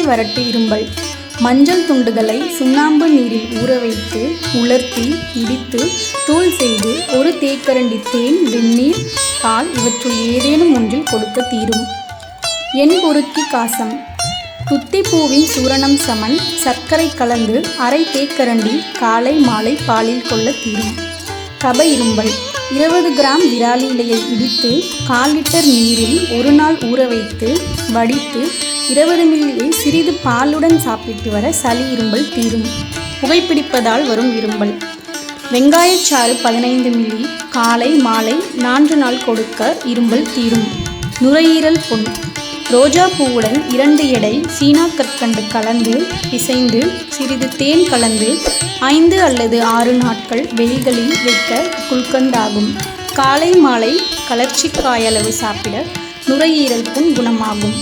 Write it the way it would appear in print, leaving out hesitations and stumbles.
வறட்டு இருமல். மஞ்சள் துண்டுகளை சுண்ணாம்பு நீரில் ஊற வைத்து உலர்த்தி இடித்து தூள் செய்து ஒரு தேக்கரண்டி தேன், வெந்நீர், பால் இவற்றுள் ஏதேனும் ஒன்றில் கொடுக்க தீரும். எண் பொறுக்கி காசம். துத்திப்பூவின் சூரணம் சமன் சர்க்கரை கலந்து அரை தேக்கரண்டி காலை மாலை பாலில் கொள்ள தீரும். கப இரும்பல். 20 கிராம் விராலி இலையை இடித்து 1/4 லிட்டர் நீரில் 1 நாள் ஊற வைத்து வடித்து 20 மில்லியை சிறிது பாலுடன் சாப்பிட்டு வர சளி இரும்பல் தீரும். புகைப்பிடிப்பதால் வரும் இரும்பல். வெங்காயச்சாறு 15 மில்லி காலை மாலை 4 நாள் கொடுக்க இரும்பல் தீரும். நுரையீரல் புண். ரோஜா பூவுடன் 2 எடை சீனா கற்கண்டு கலந்து பிசைந்து சிறிது தேன் கலந்து 5 அல்லது 6 நாட்கள் வெயில்களில் வைக்க குல்கந்தாகும். காலை மாலை கலர்ச்சிக்காயளவு சாப்பிட நுரையீரல் புண் குணமாகும்.